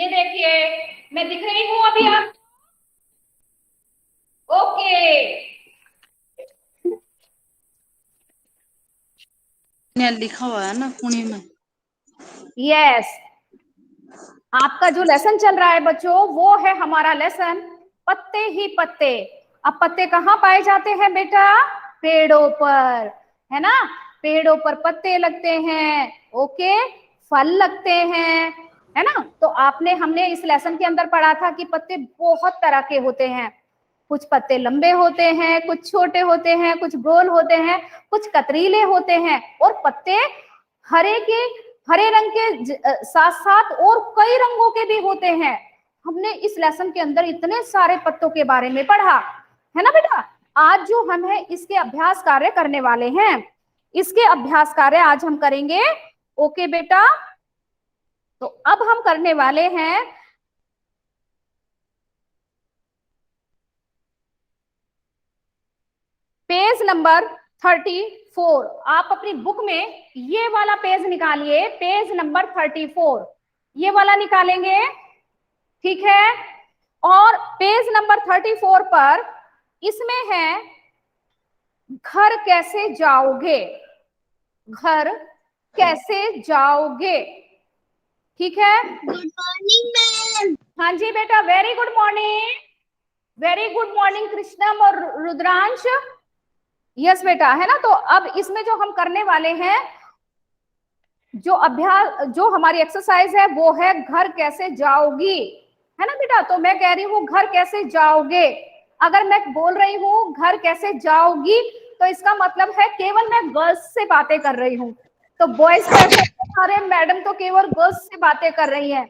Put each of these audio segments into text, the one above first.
ये देखिए, मैं दिख रही हूँ अभी आप? ओके। लिखा हुआ है ना पुणे में। यस, आपका जो लेसन चल रहा है बच्चों, वो है हमारा लेसन पत्ते ही पत्ते। अब पत्ते कहाँ पाए जाते हैं बेटा? पेड़ों पर, है ना। पेड़ों पर पत्ते लगते हैं, ओके, फल लगते हैं, है ना। तो आपने हमने इस लेसन के अंदर पढ़ा था कि पत्ते बहुत तरह के होते हैं। कुछ पत्ते लंबे होते हैं, कुछ छोटे होते हैं, कुछ गोल होते हैं, कुछ कतरीले होते हैं, और पत्ते हरे के हरे रंग के साथ साथ और कई रंगों के भी होते हैं। हमने इस लेसन के अंदर इतने सारे पत्तों के बारे में पढ़ा, है ना बेटा। आज जो हम है इसके अभ्यास कार्य करने वाले हैं, इसके अभ्यास कार्य आज हम करेंगे। ओके बेटा, तो अब हम करने वाले हैं पेज नंबर 34। आप अपनी बुक में ये वाला पेज निकालिए, पेज नंबर 34 ये वाला निकालेंगे, ठीक है। और पेज नंबर 34 पर इसमें है घर कैसे जाओगे, घर कैसे जाओगे, ठीक है। Good morning ma'am. हाँ जी बेटा, very good morning, very good morning Krishnam और रुद्रांश। यस बेटा, है ना। तो अब इसमें जो हम करने वाले हैं, जो अभ्यास, जो हमारी एक्सरसाइज है वो है घर कैसे जाओगी, है ना बेटा। तो मैं कह रही हूँ घर कैसे जाओगे। अगर मैं बोल रही हूँ घर कैसे जाओगी, तो इसका मतलब है केवल मैं गर्ल्स से बातें कर रही हूँ। तो बॉयज को ऐसा, अरे मैडम तो केवल गर्ल्स से बातें कर रही हैं,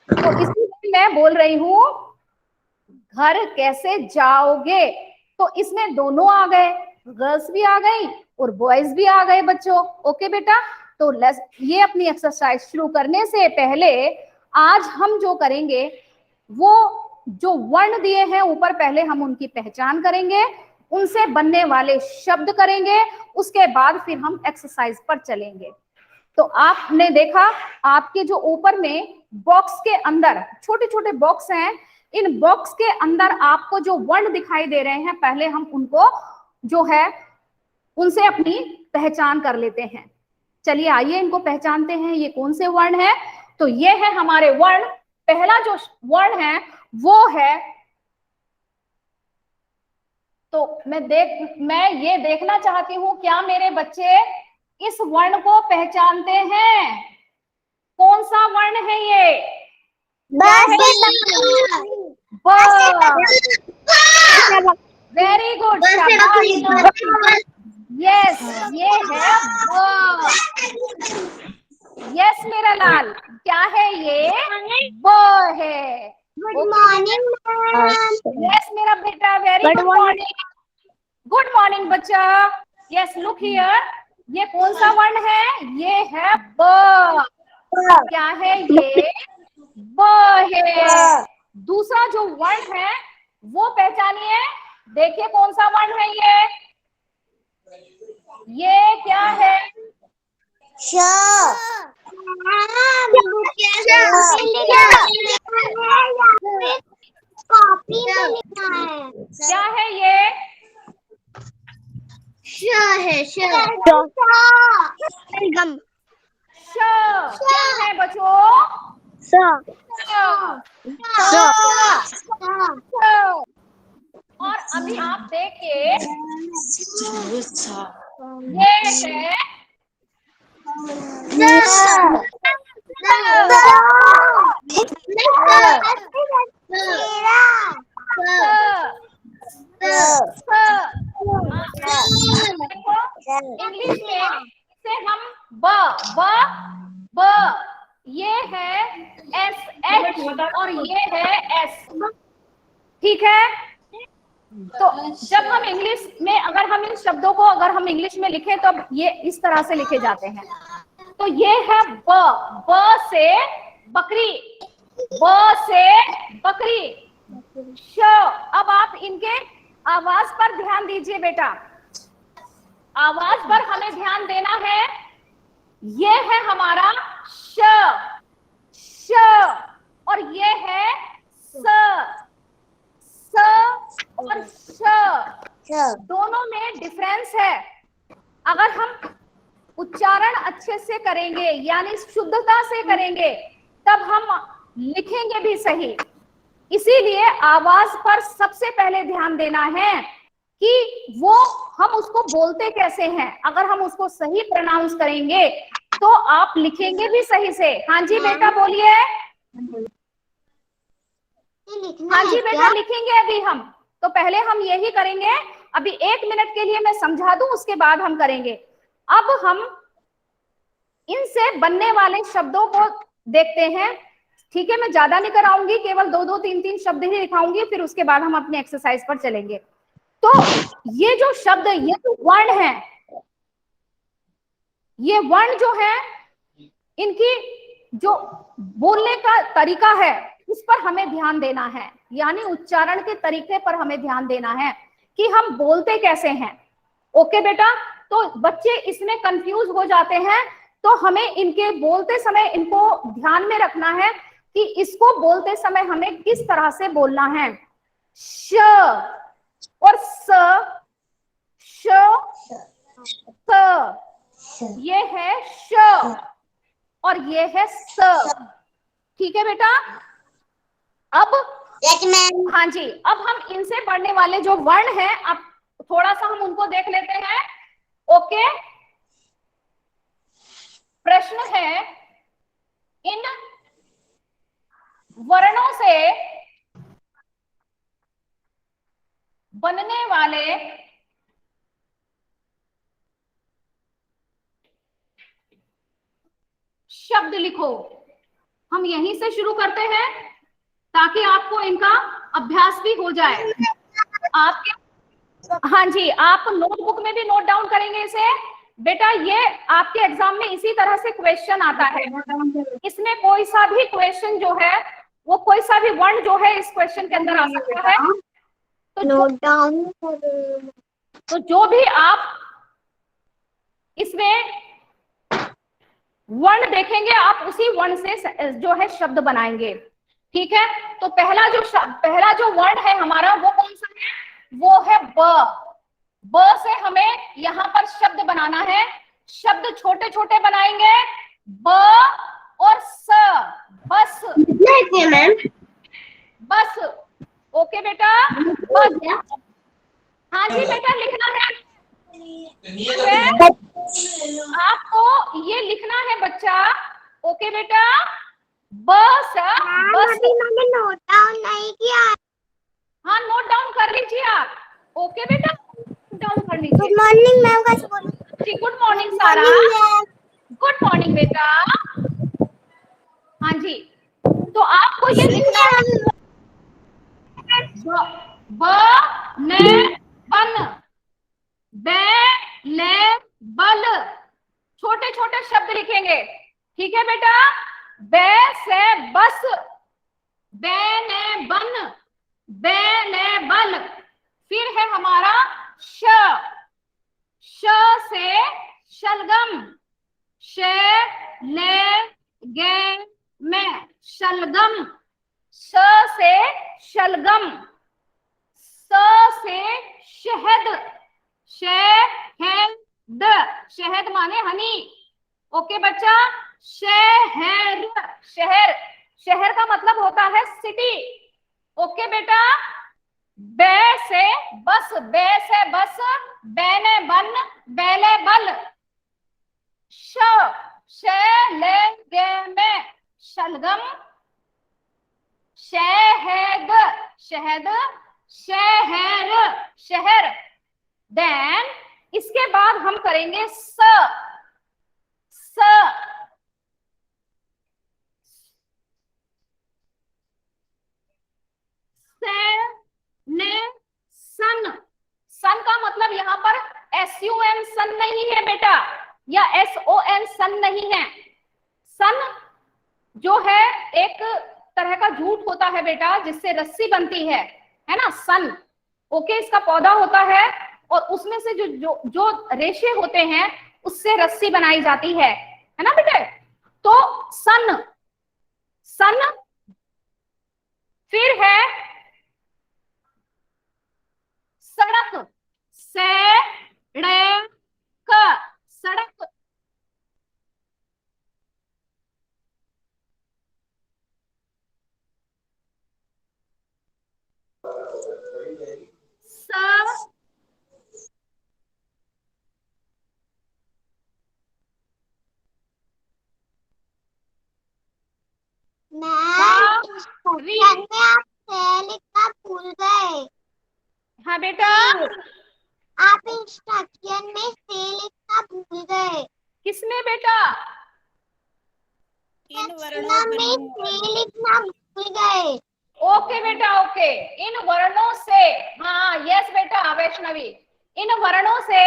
तो इसलिए मैं बोल रही हूँ घर कैसे जाओगे। तो इसमें दोनों आ गए, गर्ल्स भी आ गई और बॉयज भी आ गए बच्चों। ओके बेटा, तो ये अपनी एक्सरसाइज शुरू करने से पहले आज हम जो करेंगे, वो जो वर्ण दिए हैं ऊपर, पहले हम उनकी पहचान करेंगे, उनसे बनने वाले शब्द करेंगे, उसके बाद फिर हम एक्सरसाइज पर चलेंगे। तो आपने देखा आपके जो ऊपर में बॉक्स के अंदर छोटे छोटे बॉक्स हैं, इन बॉक्स के अंदर आपको जो वर्ण दिखाई दे रहे हैं, पहले हम उनको जो है उनसे अपनी पहचान कर लेते हैं। चलिए आइए इनको पहचानते हैं, ये कौन से वर्ण है। तो ये है हमारे वर्ण। पहला जो वर्ण है वो है, तो मैं ये देखना चाहती हूं क्या मेरे बच्चे इस वर्ण को पहचानते हैं। कौन सा वर्ण है ये? वेरी गुड, यस, ये है ब। यस मेरा लाल, क्या है ये? ब है। Good morning ma'am. यस मेरा बेटा, very good morning. Good morning बच्चा। यस लुक हियर, ये कौन सा वर्ण है? ये है ब। क्या है ये? ब है। दूसरा जो वर्ण है वो पहचानिए, देखिए कौन सा वर्ण है ये क्या है? कॉपी में लिखा है। क्या है ये? है श। क्या है बच्चों? और अभी आप देखिए, ये है इंग्लिश में से हम ब ब ब, ये है एस एच और ये है एस, ठीक है। तो जब हम इंग्लिश में, अगर हम इन शब्दों को अगर हम इंग्लिश में लिखें तो ये इस तरह से लिखे जाते हैं। तो ये है ब, ब से बकरी, ब से बकरी। श, अब आप इनके आवाज पर ध्यान दीजिए बेटा, आवाज पर हमें ध्यान देना है। ये है हमारा श, श, और दोनों में डिफरेंस है। अगर हम उच्चारण अच्छे से करेंगे यानी शुद्धता से करेंगे तब हम लिखेंगे भी सही। इसीलिए आवाज पर सबसे पहले ध्यान देना है कि वो हम उसको बोलते कैसे हैं। अगर हम उसको सही प्रोनाउंस करेंगे तो आप लिखेंगे भी सही से। हाँ जी बेटा बोलिए। हाँ जी बेटा लिखेंगे अभी हम। तो पहले हम यही करेंगे। अभी 1 मिनट के लिए मैं समझा दूं, उसके बाद हम करेंगे। अब हम इनसे बनने वाले शब्दों को देखते हैं। ठीक है, मैं ज्यादा नहीं कराऊंगी, केवल 2-2, 3-3 शब्द ही दिखाऊंगी, फिर उसके बाद हम अपने एक्सरसाइज पर चलेंगे। तो ये जो शब्द, ये जो वर्ण है, ये वर्ण जो है, इनकी जो बोलने का तरीका है उस पर हमें ध्यान देना है, यानी उच्चारण के तरीके पर हमें ध्यान देना है कि हम बोलते कैसे हैं। ओके बेटा, तो बच्चे इसमें कंफ्यूज हो जाते हैं, तो हमें इनके बोलते समय इनको ध्यान में रखना है कि इसको बोलते समय हमें किस तरह से बोलना है। श और स, श, स, ये है श और ये है स। ठीक है बेटा। अब हाँ जी, अब हम इनसे पढ़ने वाले जो वर्ण हैं, अब थोड़ा सा हम उनको देख लेते हैं। ओके, प्रश्न है, इन वर्णों से बनने वाले शब्द लिखो। हम यहीं से शुरू करते हैं ताकि आपको इनका अभ्यास भी हो जाए। आपके हाँ जी, आप नोटबुक में भी नोट डाउन करेंगे इसे। बेटा ये आपके एग्जाम में इसी तरह से क्वेश्चन आता है। इसमें कोई सा भी क्वेश्चन जो है, वो कोई सा भी वर्ण जो है इस क्वेश्चन के अंदर आ सकता है। तो नोट डाउन तो जो भी आप इसमें वर्ण देखेंगे, आप उसी वर्ण से जो है शब्द बनाएंगे। ठीक है, तो पहला जो वर्ण है हमारा, वो कौन सा है? वो है ब। ब से हमें यहाँ पर शब्द बनाना है। शब्द छोटे छोटे बनाएंगे, ब और स, बस। मैम। बस। ओके बेटा, बस। हाँ जी बेटा, लिखना है। आपको ये लिखना है बच्चा। ओके बेटा, बस बस। अभी मैंने नोट डाउन नहीं किया। हाँ, नोट डाउन कर लीजिए आप। ओके बेटा, डाउन कर लीजिए। Good morning ma'am. कैसे बोलूं? जी, गुड मॉर्निंग सारा। गुड मॉर्निंग बेटा। हाँ जी, तो आपको ये लिखना है, ब ने बन, बे ने बल। छोटे छोटे शब्द लिखेंगे। ठीक है बेटा, बे से बस, बे ने बन, बे ने बल। फिर है हमारा श, श से शलगम, श ले गे में शलगम। श से शलगम, स से शहद, शहद, शहद माने हनी। ओके बच्चा, शहर, शहर, शहर का मतलब होता है सिटी। ओके बेटा, बे से बस, बे से बस, बैने बन, बैले बल। श, ले गे में शलगम, शहद, शहद, शहर, शहर। देन इसके बाद हम करेंगे स, स, ने सन। सन का मतलब यहाँ पर SUN सन नहीं है बेटा, या SON सन नहीं है। सन जो है एक तरह का जूट होता है बेटा, जिससे रस्सी बनती है ना, सन। ओके, इसका पौधा होता है और उसमें से जो जो जो रेशे होते हैं उससे रस्सी बनाई जाती है ना बेटे। तो सन, सन। फिर है सड़क, स, मैम इंस्ट्रक्शन में आप से लिखना भूल गए। हाँ बेटा, आप इंस्ट्रक्शन में से लिखना भूल गए। किसमें बेटा? इंस्ट्रक्शन में से लिखना भूल गए। ओके बेटा, ओके। इन वर्णों से, हाँ यस बेटा वैष्णवी, इन वर्णों से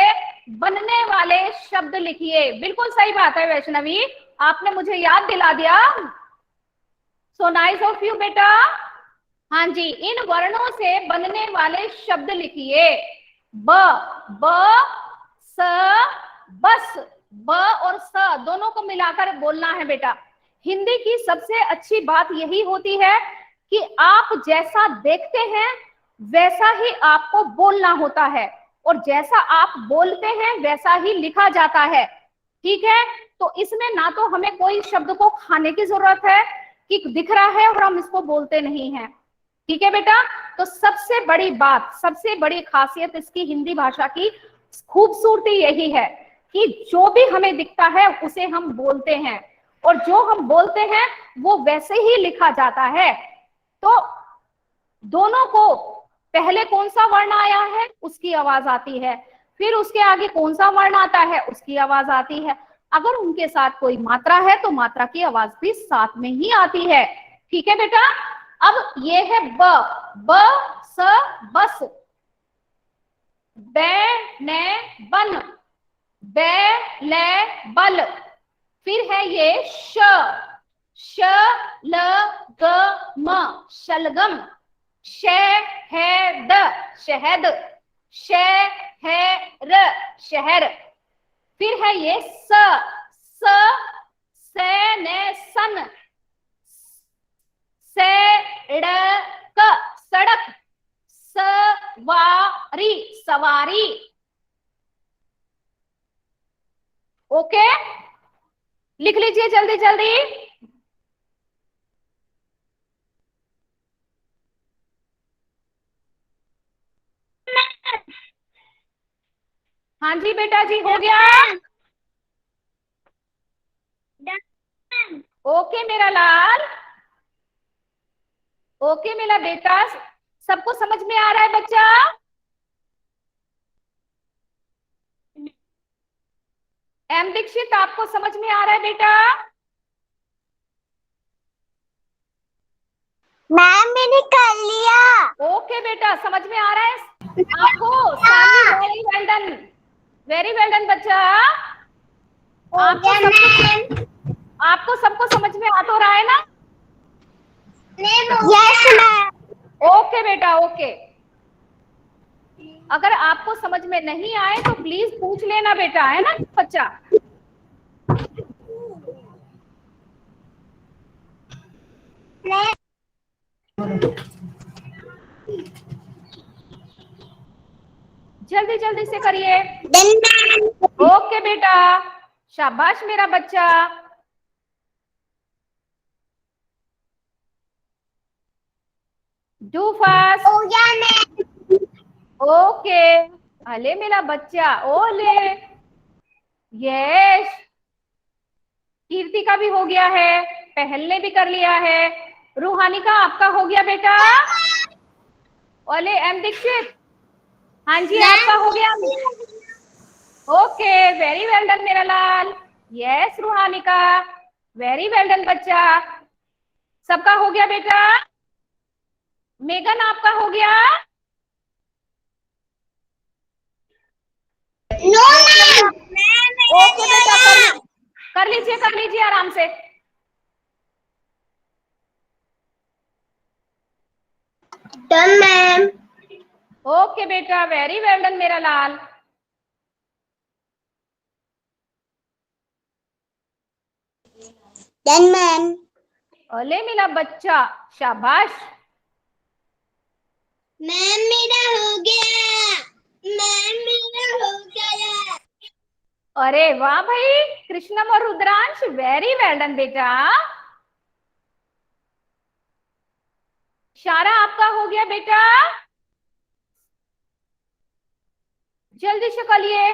बनने वाले शब्द लिखिए। बिल्कुल सही बात है वैष्णवी, आपने मुझे याद दिला दिया। सो नाइस ऑफ यू बेटा। हाँ जी, इन वर्णों से बनने वाले शब्द लिखिए। ब, ब, स, बस। ब और स दोनों को मिलाकर बोलना है बेटा। हिंदी की सबसे अच्छी बात यही होती है कि आप जैसा देखते हैं वैसा ही आपको बोलना होता है, और जैसा आप बोलते हैं वैसा ही लिखा जाता है। ठीक है, तो इसमें ना तो हमें कोई शब्द को खाने की जरूरत है कि दिख रहा है और हम इसको बोलते नहीं हैं। ठीक है बेटा, तो सबसे बड़ी बात, सबसे बड़ी खासियत इसकी हिंदी भाषा की खूबसूरती यही है कि जो भी हमें दिखता है उसे हम बोलते हैं, और जो हम बोलते हैं वो वैसे ही लिखा जाता है। तो दोनों को पहले कौन सा वर्ण आया है उसकी आवाज आती है, फिर उसके आगे कौन सा वर्ण आता है उसकी आवाज आती है। अगर उनके साथ कोई मात्रा है तो मात्रा की आवाज भी साथ में ही आती है। ठीक है बेटा, अब ये है ब, ब, स, बस। बै, ने, बन, बै, ले, बल। फिर है ये श, श, ल, ग, म, शलगम। श, है, द, शहद। श, है, र, शहर। फिर है ये स, स, से, ने, सन। सड़क, सड़क। सवारी, सवारी। ओके, लिख लीजिए जल्दी जल्दी। हाँ जी बेटा जी, हो गया। ओके मेरा लाल, ओके मेरा बेटा, सबको समझ में आ रहा है बच्चा? एम दीक्षित, आपको समझ में आ रहा है बेटा? मैम मैंने कर लिया। ओके बेटा, समझ में आ रहा है आपको? सानी, very well done, very well done बच्चा। आपको सब कुछ, आपको सबको समझ में आ तो रहा है ना? Yes ma'am. ओके बेटा, ओके। अगर आपको समझ में नहीं आए तो प्लीज पूछ लेना बेटा, है ना बच्चा? जल्दी जल्दी से करिए। ओके बेटा, शाबाश मेरा बच्चा। Do fast. हो गया मैम। ओके, अले मेरा बच्चा, ओले। यस, कीर्ति का भी हो गया है, पहल ने भी कर लिया है, रूहानी का आपका हो गया बेटा। ओले एम दीक्षित, हाँ जी आपका हो गया। ओके, वेरी वेल डन मेरा लाल। यस रूहानी का, वेरी वेल डन बच्चा। सबका हो गया बेटा। मेघन आपका हो गया। No ma'am. ओके बेटा, कर लीजिए आराम से। Done ma'am. ओके बेटा, वेरी वेल डन मेरा लाल। Done ma'am. ओले मेरा बच्चा, शाबाश। मैम मेरा हो गया। मैम मेरा हो गया। अरे वाह भाई, कृष्णम और रुद्रांश, वेरी वेल डन बेटा। शारा आपका हो गया बेटा। जल्दी से करिए।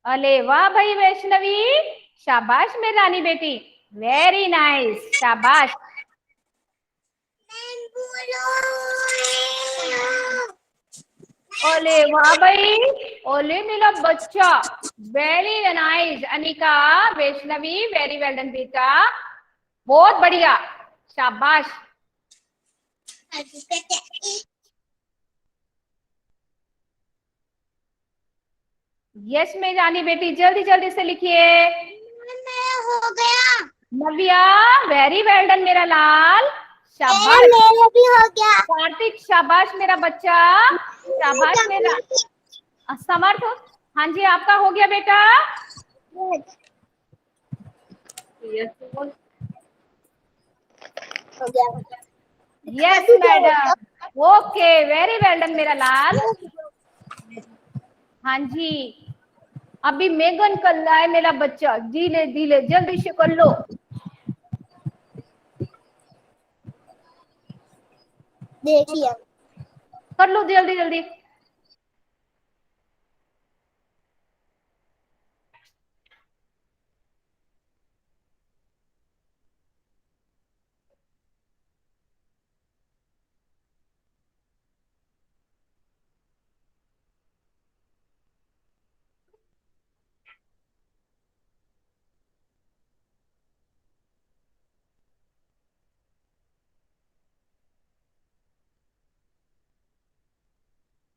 अरे वाह भाई वैष्णवी, शाबाश मेरी रानी बेटी, वेरी नाइस, शाबाश। ओले वाह भाई, ओले मेरा बच्चा, very nice. Anika, Vaishnavi, very well done बेटा, बहुत बढ़िया, शाबाश। यस मेरी रानी बेटी, जल्दी जल्दी से लिखिए। हो गया। नव्या, वेरी वेल डन मेरा लाल, शाबाश। मेरा भी हो गया। कार्तिक, शाबाश मेरा बच्चा, शाबाश मेरा समर्थ। हाँ जी, आपका हो गया बेटा। हो गया। Yes madam, okay, very well done मेरा लाल। हाँ जी, अभी मेघन कर रहा है मेरा बच्चा, धीरे धीरे जल्दी से कर लो। देखिए, कर लो जल्दी जल्दी।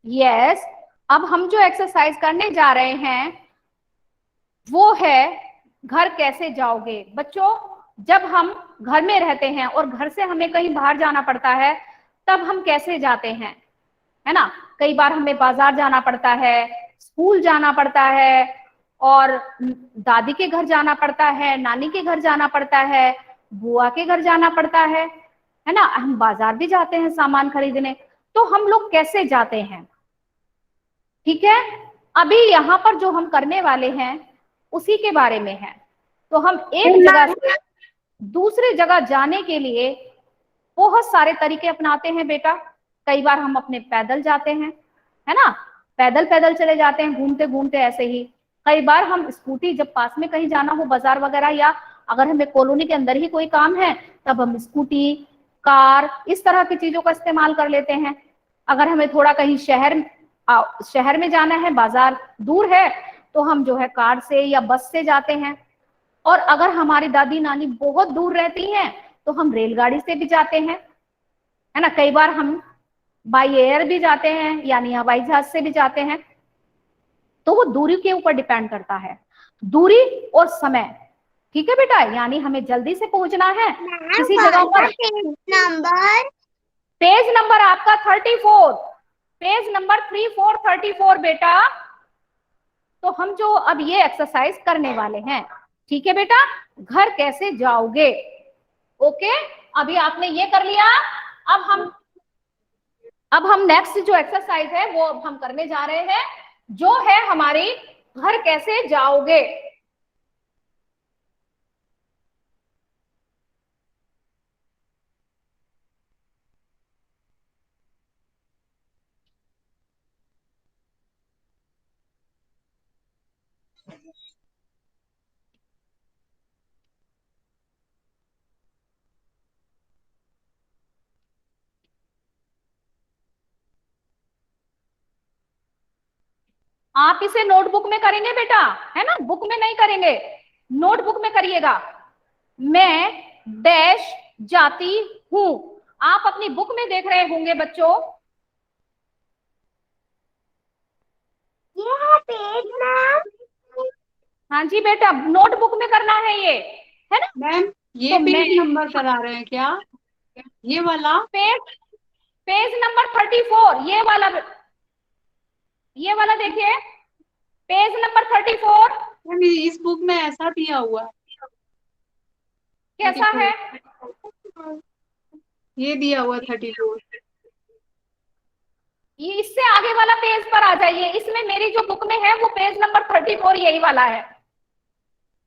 यस, अब हम जो एक्सरसाइज करने जा रहे हैं वो है घर कैसे जाओगे। बच्चों, जब हम घर में रहते हैं और घर से हमें कहीं बाहर जाना पड़ता है तब हम कैसे जाते हैं, है ना। कई बार हमें बाजार जाना पड़ता है, स्कूल जाना पड़ता है, और दादी के घर जाना पड़ता है, नानी के घर जाना पड़ता है, बुआ के घर जाना पड़ता है ना। हम बाजार भी जाते हैं सामान खरीदने। तो हम लोग कैसे जाते हैं, ठीक है। अभी यहाँ पर जो हम करने वाले हैं उसी के बारे में है। तो हम एक जगह से दूसरे जगह जाने के लिए बहुत सारे तरीके अपनाते हैं बेटा। कई बार हम अपने पैदल जाते हैं, है ना, पैदल पैदल चले जाते हैं, घूमते घूमते ऐसे ही। कई बार हम स्कूटी, जब पास में कहीं जाना हो बाजार वगैरह, या अगर हमें कॉलोनी के अंदर ही कोई काम है तब हम स्कूटी, कार, इस तरह की चीजों का इस्तेमाल कर लेते हैं। अगर हमें थोड़ा कहीं शहर में जाना है, बाजार दूर है, तो हम जो है कार से या बस से जाते हैं। और अगर हमारी दादी नानी बहुत दूर रहती हैं तो हम रेलगाड़ी से भी जाते हैं, है ना। कई बार हम बाई एयर भी जाते हैं, यानी हवाई जहाज से भी जाते हैं। तो वो दूरी के ऊपर डिपेंड करता है, दूरी और समय, ठीक है बेटा। यानी हमें जल्दी से पहुंचना है किसी जगह पर। नंबर पेज नंबर आपका 34, पेज नंबर 3434 बेटा। तो हम जो अब ये एक्सरसाइज करने वाले हैं, ठीक है बेटा, घर कैसे जाओगे। ओके, अभी आपने ये कर लिया। अब हम नेक्स्ट जो एक्सरसाइज है वो अब हम करने जा रहे हैं, जो है हमारी घर कैसे जाओगे। आप इसे नोटबुक में करेंगे बेटा, है ना, बुक में नहीं करेंगे, नोटबुक में करिएगा। मैं डैश जाती हूं, आप अपनी बुक में देख रहे होंगे बच्चों। ये पेज मैम। हाँ जी बेटा, नोटबुक में करना है ये, है ना। मैम ये तो पेज नंबर करा रहे हैं क्या, ये वाला? पेज पेज नंबर 34, ये वाला देखिए, पेज नंबर 34। मैम इस बुक में ऐसा दिया हुआ है। कैसा है? 34 ये दिया हुआ 34। ये इससे आगे वाला पेज पर आ जाइए, इसमें मेरी जो बुक में है वो पेज नंबर 34 यही वाला है।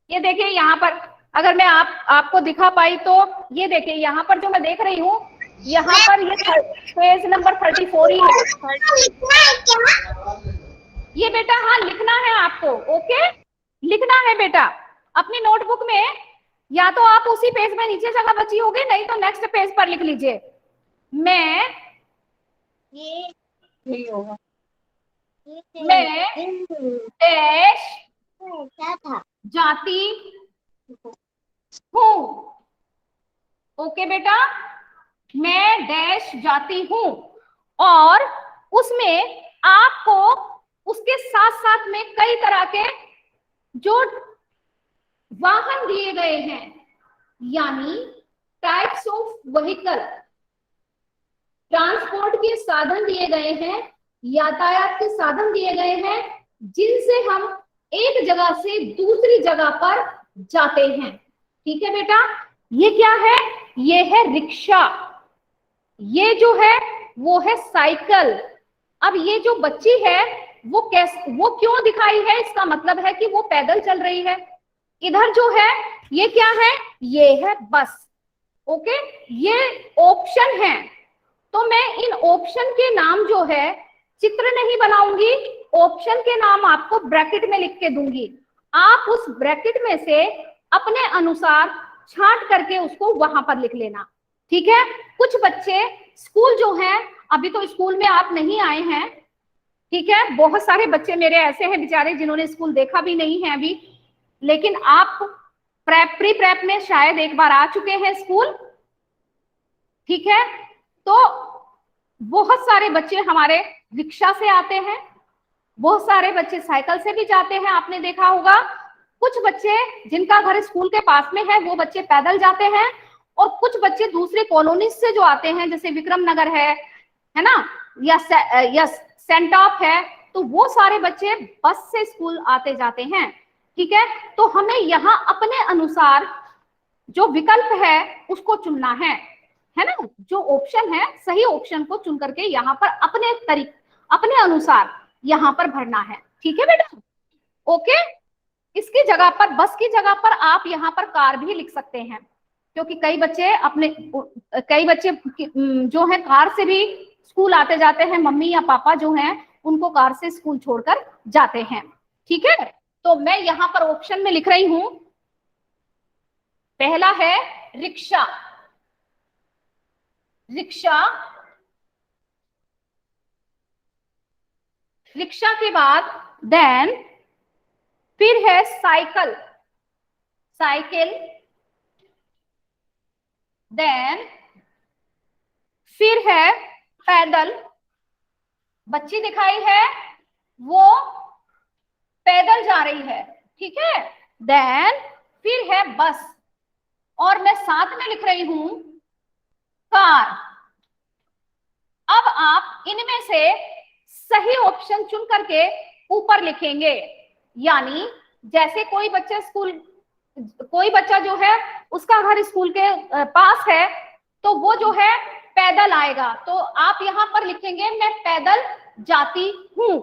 ये देखिए यहाँ पर, अगर मैं आपको दिखा पाई तो ये देखिए यहाँ पर जो मैं देख रही हूँ, यहाँ पर ये पेज नंबर 34 ही है। ये बेटा हाँ लिखना है आपको, ओके, लिखना है बेटा अपनी नोटबुक में, या तो आप उसी पेज में नीचे जगह बची होगी, नहीं तो नेक्स्ट पेज पर लिख लीजिए। मैं यही होगा। मैं डैश क्या था? जाती हूँ। ओके बेटा, मैं डैश जाती हूँ, और उसमें आपको उसके साथ साथ में कई तरह के जो वाहन दिए गए हैं, यानी टाइप्स ऑफ व्हीकल, ट्रांसपोर्ट के साधन दिए गए हैं, यातायात के साधन दिए गए हैं, जिनसे हम एक जगह से दूसरी जगह पर जाते हैं। ठीक है बेटा, ये क्या है? ये है रिक्शा, ये जो है वो है साइकिल। अब ये जो बच्ची है वो वो क्यों दिखाई है, इसका मतलब है कि वो पैदल चल रही है। इधर जो है ये क्या है? ये है बस। ओके, ये ऑप्शन है, तो मैं इन ऑप्शन के नाम जो है चित्र नहीं बनाऊंगी, ऑप्शन के नाम आपको ब्रैकेट में लिख के दूंगी, आप उस ब्रैकेट में से अपने अनुसार छांट करके उसको वहां पर लिख लेना। ठीक है, कुछ बच्चे स्कूल जो है, अभी तो स्कूल में आप नहीं आए हैं, ठीक है, बहुत सारे बच्चे मेरे ऐसे हैं बेचारे जिन्होंने स्कूल देखा भी नहीं है अभी, लेकिन आप प्री प्रेप में शायद एक बार आ चुके हैं स्कूल। ठीक है, तो बहुत सारे बच्चे हमारे रिक्शा से आते हैं, बहुत सारे बच्चे साइकिल से भी जाते हैं, आपने देखा होगा। कुछ बच्चे जिनका घर स्कूल के पास में है वो बच्चे पैदल जाते हैं, और कुछ बच्चे दूसरे कॉलोनी से जो आते हैं, जैसे विक्रम नगर है ना, या सेंट ऑफ है, तो वो सारे बच्चे बस से स्कूल आते जाते हैं। ठीक है, तो हमें यहाँ अपने अनुसार जो विकल्प है उसको चुनना है ना, जो ऑप्शन है सही ऑप्शन को चुन करके यहाँ पर अपने अनुसार यहाँ पर भरना है। ठीक है बेटा, ओके। इसकी जगह पर, बस की जगह पर आप यहाँ पर कार भी लिख सकते हैं, क्योंकि कई बच्चे जो है कार से भी स्कूल आते जाते हैं, मम्मी या पापा जो हैं उनको कार से स्कूल छोड़कर जाते हैं। ठीक है, तो मैं यहाँ पर ऑप्शन में लिख रही हूं, पहला है रिक्शा, रिक्शा, रिक्शा के बाद देन फिर है साइकिल, साइकिल, देन फिर है पैदल, बच्ची दिखाई है वो पैदल जा रही है। ठीक है, देन फिर है बस, और मैं साथ में लिख रही हूं कार। अब आप इनमें से सही ऑप्शन चुन करके ऊपर लिखेंगे, यानी जैसे कोई बच्चा जो है उसका घर स्कूल के पास है, तो वो जो है पैदल आएगा, तो आप यहां पर लिखेंगे मैं पैदल जाती हूं।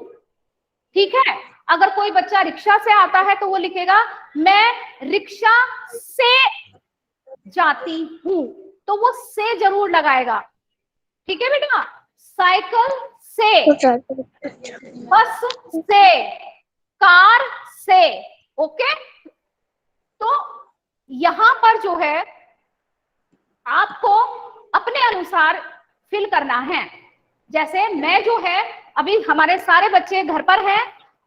ठीक है, अगर कोई बच्चा रिक्शा से आता है तो वो लिखेगा मैं रिक्शा से जाती हूं, तो वो से जरूर लगाएगा। ठीक है बेटा, साइकिल से, बस से, कार से। ओके, तो यहां पर जो है आपको अपने अनुसार फिल करना है। जैसे मैं जो है, अभी हमारे सारे बच्चे घर पर हैं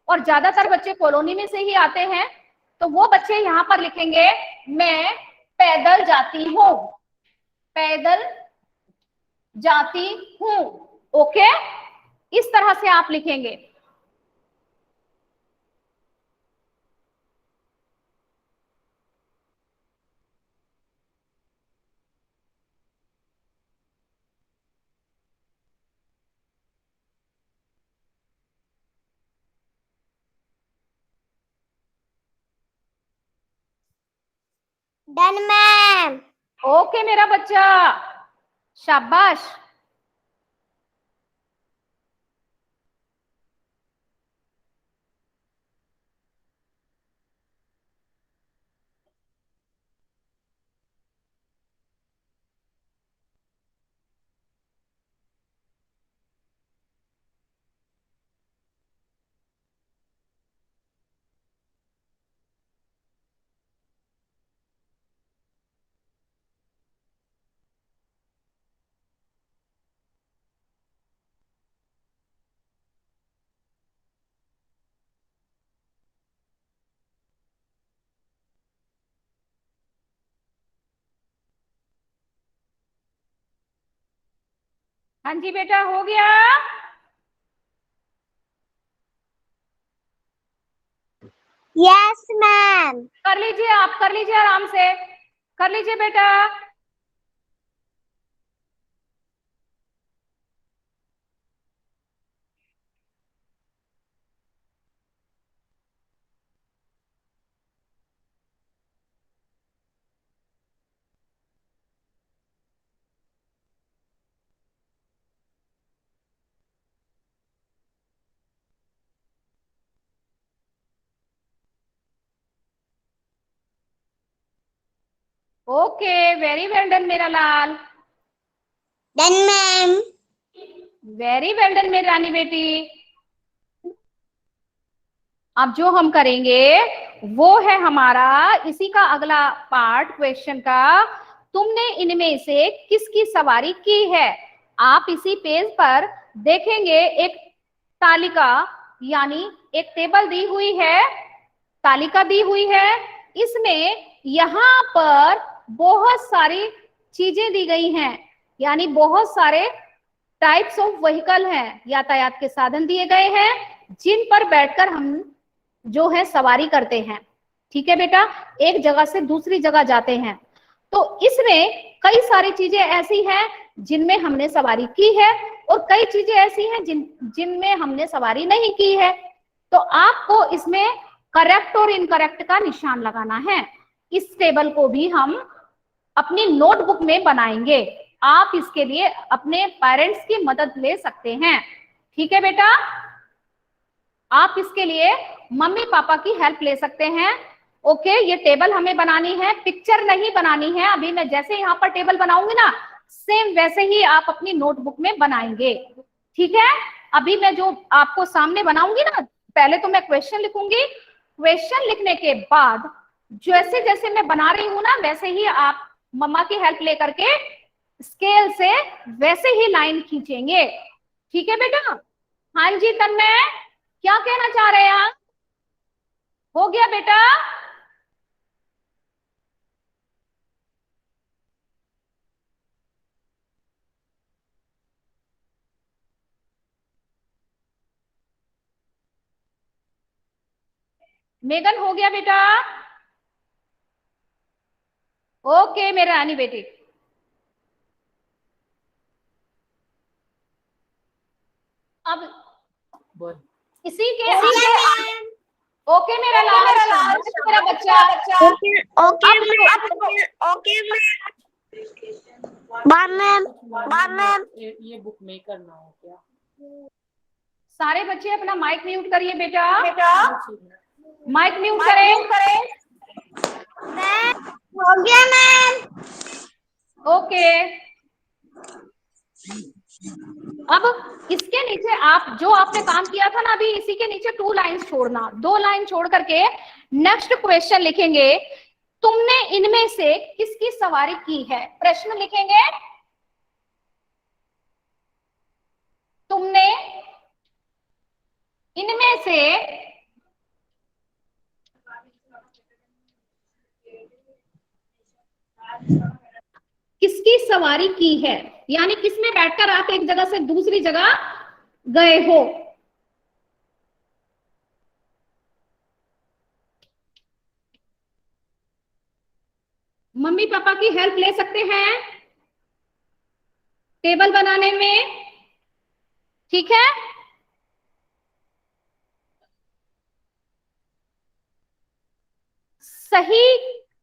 और ज्यादातर बच्चे कॉलोनी में से ही आते हैं, तो वो बच्चे यहाँ पर लिखेंगे मैं पैदल जाती हूँ, पैदल जाती हूँ। ओके, इस तरह से आप लिखेंगे। Done ma'am. ओके मेरा बच्चा, शाबाश। हाँ जी बेटा, हो गया। Yes ma'am. कर लीजिए, आप कर लीजिए, आराम से कर लीजिए बेटा। ओके, वेरी वेल डन मेरा लाल। Done ma'am. Very well done मेरी रानी बेटी। अब जो हम करेंगे वो है हमारा इसी का अगला पार्ट क्वेश्चन का। तुमने इनमें से किसकी सवारी की है? आप इसी पेज पर देखेंगे एक तालिका, यानी एक टेबल दी हुई है, तालिका दी हुई है। इसमें यहाँ पर बहुत सारी चीजें दी गई हैं, यानी बहुत सारे टाइप्स ऑफ व्हीकल हैं, यातायात के साधन दिए गए हैं जिन पर बैठकर हम जो है सवारी करते हैं। ठीक है बेटा, एक जगह से दूसरी जगह जाते हैं। तो इसमें कई सारी चीजें ऐसी हैं जिनमें हमने सवारी की है और कई चीजें ऐसी हैं जिनमें हमने सवारी नहीं की है। तो आपको इसमें करेक्ट और इनकरेक्ट का निशान लगाना है। इस टेबल को भी हम अपनी नोटबुक में बनाएंगे। आप इसके लिए अपने पेरेंट्स की मदद ले सकते हैं। ठीक है बेटा, आप इसके लिए मम्मी पापा की हेल्प ले सकते हैं। ओके, ये टेबल हमें बनानी है, पिक्चर नहीं बनानी है। अभी मैं जैसे यहाँ पर टेबल बनाऊंगी ना, सेम वैसे ही आप अपनी नोटबुक में बनाएंगे। ठीक है, अभी मैं जो आपको सामने बनाऊंगी ना, पहले तो मैं क्वेश्चन लिखूंगी। क्वेश्चन लिखने के बाद जैसे जैसे मैं बना रही हूं ना, वैसे ही आप मम्मा की हेल्प लेकर के स्केल से वैसे ही लाइन खींचेंगे। ठीक है बेटा? हाँ जी तन्मय, क्या कहना चाह रहे हैं आप? हो गया बेटा? मेगन, हो गया बेटा? ओके मेरा रानी बेटी। अब इसी के आगे ओके मेरा लाल, शाबाश मेरा बच्चा। ओके ओके अब ma'am. Okay bye ma'am. Bye ma'am. ये बुक में करना है क्या? सारे बच्चे अपना माइक म्यूट करिए बेटा। माइक म्यूट करें। मैम हो गया मैम। ओके, अब इसके नीचे आप जो आपने काम किया था ना, अभी इसी के नीचे 2 लाइन्स छोड़ना, 2 लाइन छोड़ करके नेक्स्ट क्वेश्चन लिखेंगे। तुमने इनमें से किसकी सवारी की है? प्रश्न लिखेंगे, तुमने इनमें से किसकी सवारी की है, यानी किसमें बैठकर आप एक जगह से दूसरी जगह गए हो। मम्मी पापा की हेल्प ले सकते हैं टेबल बनाने में। ठीक है, सही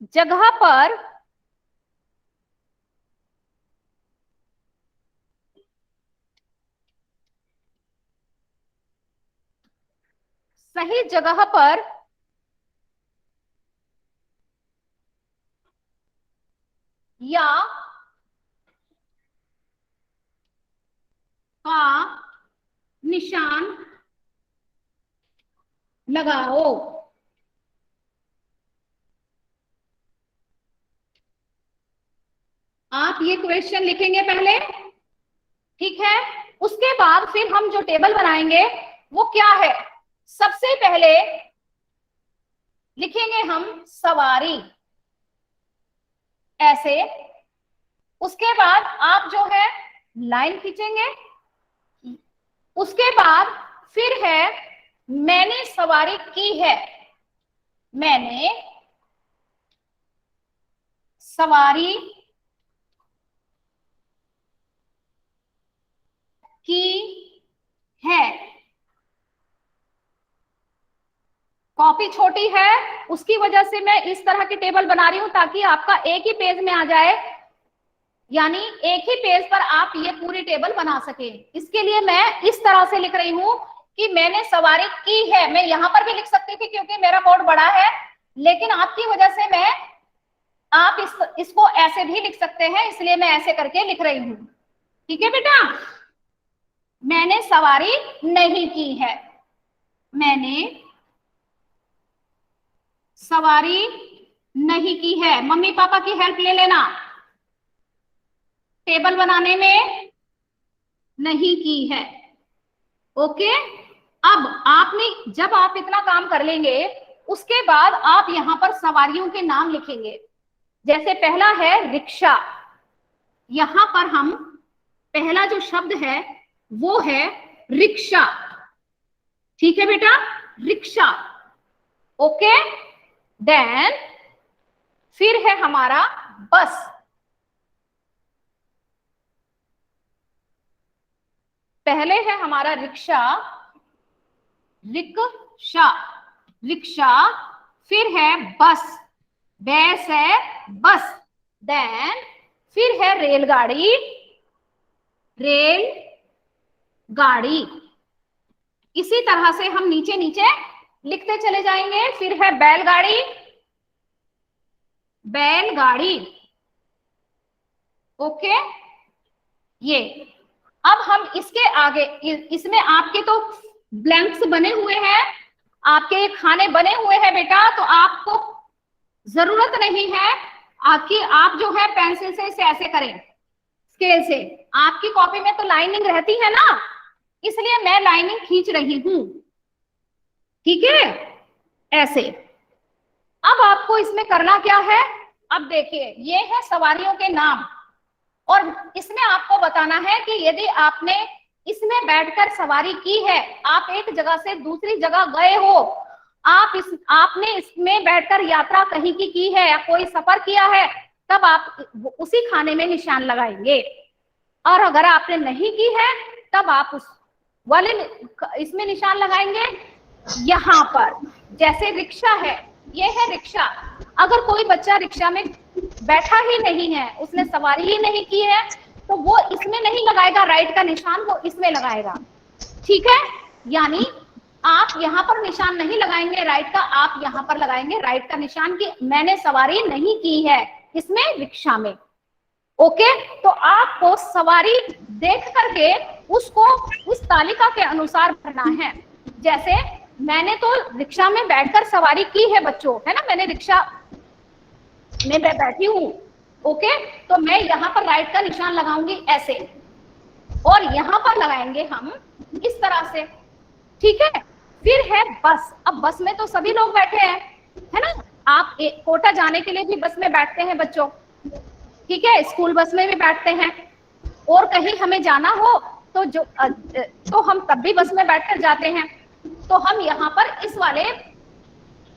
जगह पर सही जगह पर या का निशान लगाओ। आप ये क्वेश्चन लिखेंगे पहले, ठीक है। उसके बाद फिर हम जो टेबल बनाएंगे वो क्या है, सबसे पहले लिखेंगे हम सवारी ऐसे। उसके बाद आप जो है लाइन खींचेंगे। उसके बाद फिर है मैंने सवारी की है, मैंने सवारी की है। कॉपी छोटी है, उसकी वजह से मैं इस तरह की टेबल बना रही हूं ताकि आपका एक ही पेज में आ जाए, यानी एक ही पेज पर आप ये पूरी टेबल बना सके। इसके लिए मैं इस तरह से लिख रही हूं कि मैंने सवारी की है। मैं यहां पर भी लिख सकती थी क्योंकि मेरा बोर्ड बड़ा है, लेकिन आपकी वजह से मैं आप इसको ऐसे भी लिख सकते हैं, इसलिए मैं ऐसे करके लिख रही हूं। ठीक है बेटा, मैंने सवारी नहीं की है, मैंने सवारी नहीं की है। मम्मी पापा की हेल्प ले लेना, टेबल बनाने में नहीं की है। ओके, अब आपने जब आप इतना काम कर लेंगे उसके बाद आप यहां पर सवारियों के नाम लिखेंगे। जैसे पहला है रिक्शा, यहां पर हम पहला जो शब्द है वो है रिक्शा। ठीक है बेटा, रिक्शा। ओके, देन फिर है हमारा बस। पहले है हमारा रिक्शा, रिक्शा, रिक्शा। फिर है बस, बैस है बस। देन फिर है रेलगाड़ी, रेल गाड़ी। इसी तरह से हम नीचे नीचे लिखते चले जाएंगे। फिर है बैलगाड़ी, बैलगाड़ी। ओके, ये अब हम इसके आगे, इसमें आपके तो ब्लैंक्स बने हुए हैं, आपके खाने बने हुए हैं बेटा, तो आपको जरूरत नहीं है आपकी, आप जो है पेंसिल से इसे ऐसे करें, स्केल से। आपकी कॉपी में तो लाइनिंग रहती है ना, इसलिए मैं लाइनिंग खींच रही हूं। ठीक है, ऐसे। अब आपको इसमें करना क्या है, अब देखिए ये है सवारियों के नाम, और इसमें आपको बताना है कि यदि आपने इसमें बैठकर सवारी की है, आप एक जगह से दूसरी जगह गए हो, आपने इसमें बैठकर यात्रा कहीं की है या कोई सफर किया है, तब आप उसी खाने में निशान लगाएंगे। और अगर आपने नहीं की है तब आप उस वाले इसमें निशान लगाएंगे यहाँ पर। जैसे रिक्शा है, ये है रिक्शा। अगर कोई बच्चा रिक्शा में बैठा ही नहीं है, उसने सवारी ही नहीं की है, तो वो इसमें नहीं लगाएगा राइट का निशान, वो इसमें लगाएगा। ठीक है, यानी आप यहाँ पर निशान नहीं लगाएंगे राइट का, आप यहाँ पर लगाएंगे राइट का निशान कि मैंने सवारी नहीं की है इसमें, रिक्शा में। ओके, तो आपको सवारी देख करके उसको उस तालिका के अनुसार भरना है। जैसे मैंने तो रिक्शा में बैठकर सवारी की है बच्चों, है ना, मैंने रिक्शा में बैठी हूं। ओके, तो मैं यहाँ पर राइट का निशान लगाऊंगी ऐसे, और यहाँ पर लगाएंगे हम इस तरह से। ठीक है, फिर है बस। अब बस में तो सभी लोग बैठे हैं, है ना, आप कोटा जाने के लिए भी बस में बैठते हैं बच्चों। ठीक है, स्कूल बस में भी बैठते हैं, और कहीं हमें जाना हो तो हम तब भी बस में बैठकर जाते हैं। तो हम यहाँ पर इस वाले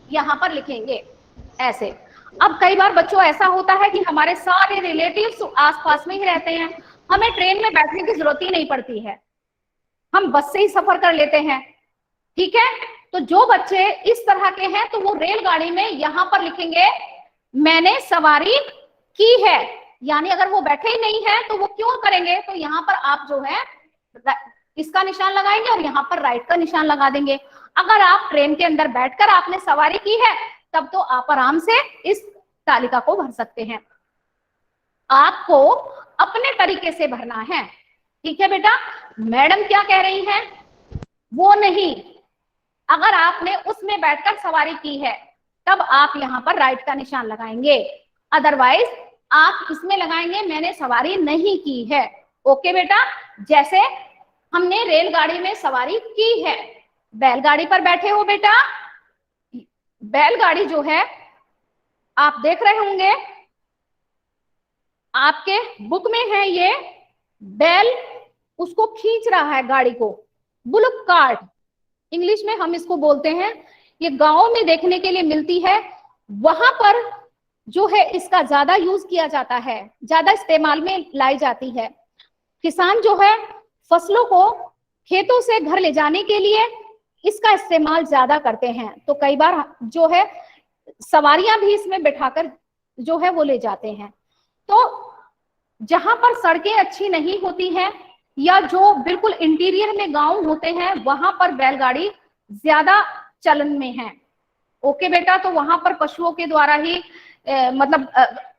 यहाँ पर लिखेंगे ऐसे। अब कई बार बच्चों ऐसा होता है कि हमारे सारे रिलेटिव्स आसपास में ही रहते हैं, हमें ट्रेन में बैठने की जरूरत ही नहीं पड़ती है, हम बस से ही सफर कर लेते हैं। ठीक है, तो जो बच्चे इस तरह के हैं तो वो रेलगाड़ी में यहाँ पर लिखेंगे मैंने सवारी की है, यानी अगर वो बैठे ही नहीं है तो वो क्यों करेंगे, तो यहाँ पर आप जो है इसका निशान लगाएंगे और यहाँ पर राइट का निशान लगा देंगे। अगर आप ट्रेन के अंदर बैठकर आपने सवारी की है तब तो आप आराम से इस तालिका को भर सकते हैं। आपको अपने तरीके से भरना है, ठीक है बेटा। मैडम क्या कह रही हैं वो नहीं, अगर आपने उसमें बैठकर सवारी की है तब आप यहाँ पर राइट का निशान लगाएंगे, अदरवाइज आप इसमें लगाएंगे मैंने सवारी नहीं की है। ओके बेटा, जैसे हमने रेलगाड़ी में सवारी की है, बैलगाड़ी पर बैठे हो बेटा, बैलगाड़ी जो है आप देख रहे होंगे आपके बुक में है, ये बैल उसको खींच रहा है गाड़ी को, बुलक कार्ट इंग्लिश में हम इसको बोलते हैं। ये गांव में देखने के लिए मिलती है, वहां पर जो है इसका ज्यादा यूज किया जाता है, ज्यादा इस्तेमाल में लाई जाती है। किसान जो है फसलों को खेतों से घर ले जाने के लिए इसका इस्तेमाल ज्यादा करते हैं, तो कई बार जो है सवारियां भी इसमें बैठाकर जो है वो ले जाते हैं। तो जहां पर सड़कें अच्छी नहीं होती हैं या जो बिल्कुल इंटीरियर में गांव होते हैं वहां पर बैलगाड़ी ज्यादा चलन में है। ओके बेटा, तो वहां पर पशुओं के द्वारा ही मतलब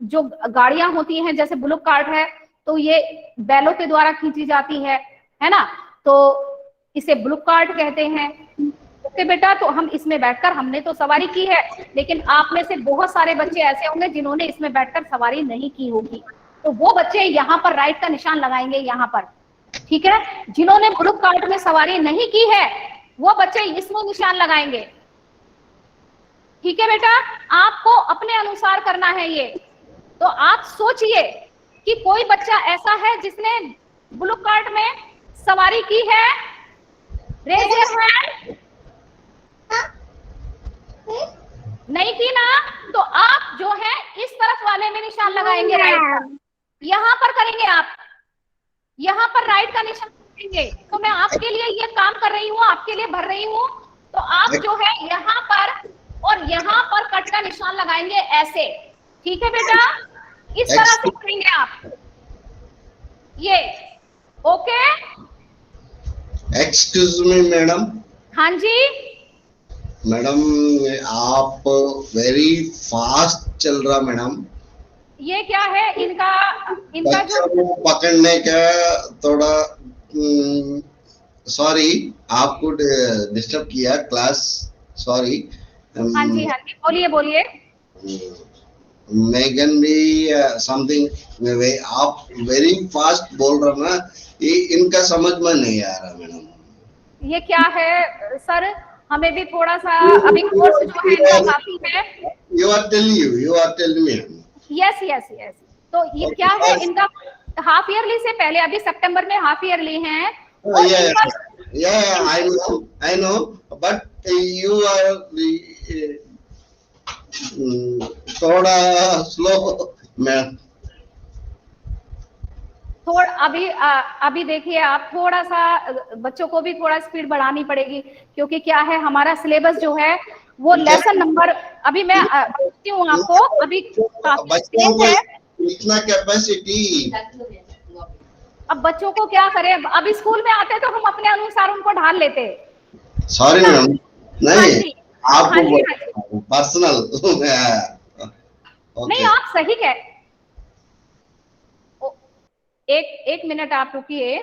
जो गाड़ियां होती हैं जैसे बुलक कार्ट है तो ये बैलों के द्वारा खींची जाती है ना, तो इसे बुलक कार्ट कहते हैं। ओके बेटा, तो हम इसमें बैठकर हमने तो सवारी की है, लेकिन आप में से बहुत सारे बच्चे ऐसे होंगे जिन्होंने इसमें बैठकर सवारी नहीं की होगी, तो वो बच्चे यहाँ पर राइट का निशान लगाएंगे यहाँ पर, ठीक है। जिन्होंने बुलक कार्ट में सवारी नहीं की है वो बच्चे इसमें निशान लगाएंगे, ठीक है बेटा। आपको अपने अनुसार करना है ये, तो आप सोचिए कि कोई बच्चा ऐसा है जिसने बुलक कार्ट में सवारी की है, रेज योर हैंड। नहीं की ना, तो आप जो है इस तरफ वाले में निशान लगाएंगे राइट का, यहाँ पर करेंगे आप, यहाँ पर राइट का निशान करेंगे। तो मैं आपके लिए ये काम कर रही हूँ, आपके लिए भर रही हूँ, तो आप जो है यहाँ पर और यहाँ पर कट का निशान लगाएंगे ऐसे, ठीक है बेटा, इस तरह से करेंगे आप ये। Okay, excuse me madam. हाँ जी मैडम आप वेरी फास्ट चल रहा मैडम, ये क्या है इनका बच्चों जो को पकड़ने का थोड़ा सॉरी, आपको डिस्टर्ब किया क्लास, सॉरी। हाँ जी बोलिए बोलिए। मेगन भी समथिंग आप वेरी फास्ट बोल रहे ना, ये इनका समझ में नहीं आ रहा मैडम। ये क्या है सर, हमें भी थोड़ा सा अभी कोर्स जो है इनका काफी है। You are telling me. Yes yes yes, तो ये क्या है इनका हाफ ईयरली से पहले, अभी सितंबर में हाफ ईयरली है। I know, but you are थोड़ा स्लो मैम। थोड़ा अभी देखिए आप, थोड़ा सा बच्चों को भी थोड़ा स्पीड बढ़ानी पड़ेगी, क्योंकि क्या है हमारा सिलेबस जो है वो लेसन नंबर, अभी मैं बताती हूँ आपको, अभी बच्चों को इतना कैपेसिटी, अब बच्चों को क्या करें, अब स्कूल में आते तो हम अपने अनुसार उनको ढाल लेते। सॉरी मैम, नहीं आपको हाँ पर्सनल नहीं, आप सही कह, एक मिनट आप रुकिए।